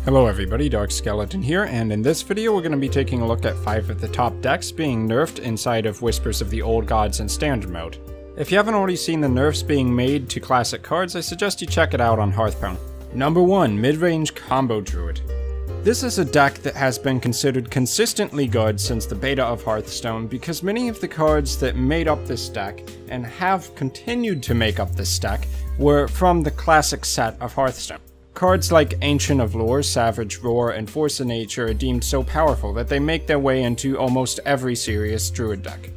Hello everybody, Dark Skeleton here, and in this video we're going to be taking a look at 5 of the top decks being nerfed inside of Whispers of the Old Gods in Standard mode. If you haven't already seen the nerfs being made to classic cards, I suggest you check it out on Hearthstone. Number 1. Midrange Combo Druid. This is a deck that has been considered consistently good since the beta of Hearthstone because many of the cards that made up this deck, and have continued to make up this deck, were from the classic set of Hearthstone. Cards like Ancient of Lore, Savage Roar, and Force of Nature are deemed so powerful that they make their way into almost every serious Druid deck.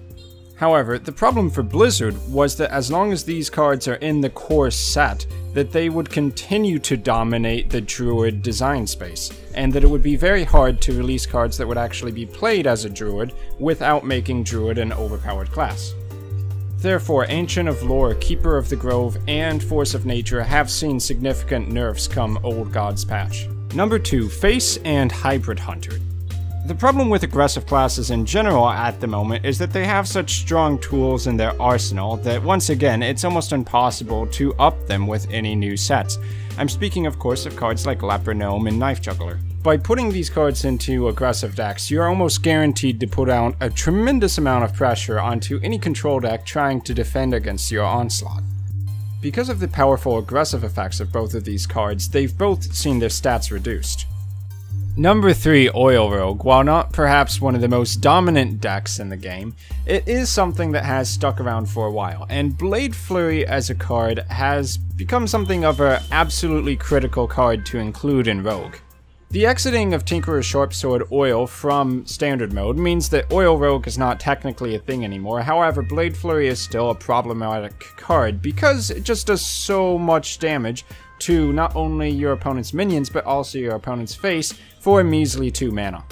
However, the problem for Blizzard was that as long as these cards are in the core set, that they would continue to dominate the Druid design space, and that it would be very hard to release cards that would actually be played as a Druid without making Druid an overpowered class. Therefore, Ancient of Lore, Keeper of the Grove, and Force of Nature have seen significant nerfs come Old Gods patch. Number 2. Face and Hybrid Hunter. The problem with aggressive classes in general at the moment is that they have such strong tools in their arsenal that once again it's almost impossible to up them with any new sets. I'm speaking of course of cards like Leper Gnome and Knife Juggler. By putting these cards into aggressive decks, you're almost guaranteed to put out a tremendous amount of pressure onto any control deck trying to defend against your onslaught. Because of the powerful aggressive effects of both of these cards, they've both seen their stats reduced. Number 3. Oil Rogue. While not perhaps one of the most dominant decks in the game, it is something that has stuck around for a while, and Blade Flurry as a card has become something of an absolutely critical card to include in Rogue. The exiting of Tinkerer's Sharpsword Oil from Standard mode means that Oil Rogue is not technically a thing anymore. However, Blade Flurry is still a problematic card because it just does so much damage to not only your opponent's minions but also your opponent's face for a measly 2 mana.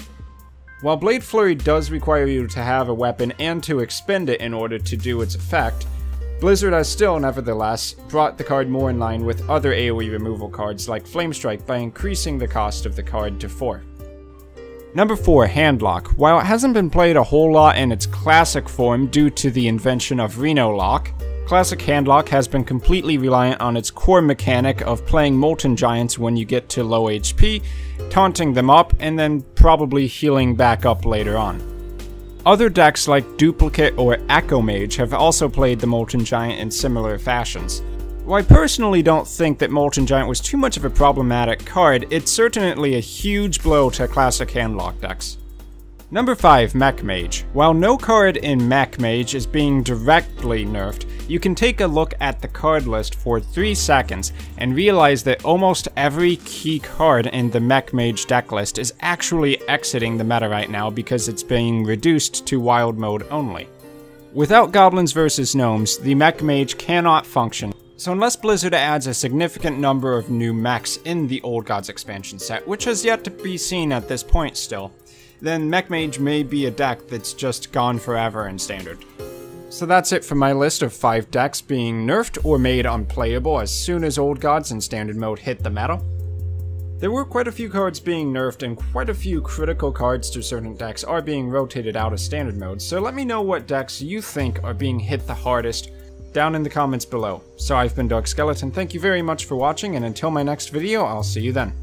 While Blade Flurry does require you to have a weapon and to expend it in order to do its effect, Blizzard has still, nevertheless, brought the card more in line with other AoE removal cards like Flame Strike by increasing the cost of the card to 4. Number 4. Handlock. While it hasn't been played a whole lot in its classic form due to the invention of Reno Lock, classic Handlock has been completely reliant on its core mechanic of playing Molten Giants when you get to low HP, taunting them up, and then probably healing back up later on. Other decks like Duplicate or Echo Mage have also played the Molten Giant in similar fashions. While I personally don't think that Molten Giant was too much of a problematic card, it's certainly a huge blow to classic Handlock decks. Number 5. Mech Mage. While no card in Mech Mage is being directly nerfed, you can take a look at the card list for 3 seconds and realize that almost every key card in the Mech Mage deck list is actually exiting the meta right now because it's being reduced to wild mode only. Without Goblins vs Gnomes, the Mech Mage cannot function. So unless Blizzard adds a significant number of new mechs in the Old Gods expansion set, which has yet to be seen at this point still, then Mech Mage may be a deck that's just gone forever in Standard. So that's it for my list of 5 decks being nerfed or made unplayable as soon as Old Gods in Standard mode hit the meta. There were quite a few cards being nerfed and quite a few critical cards to certain decks are being rotated out of Standard mode, so let me know what decks you think are being hit the hardest down in the comments below. So I've been Dark Skeleton, thank you very much for watching, and until my next video, I'll see you then.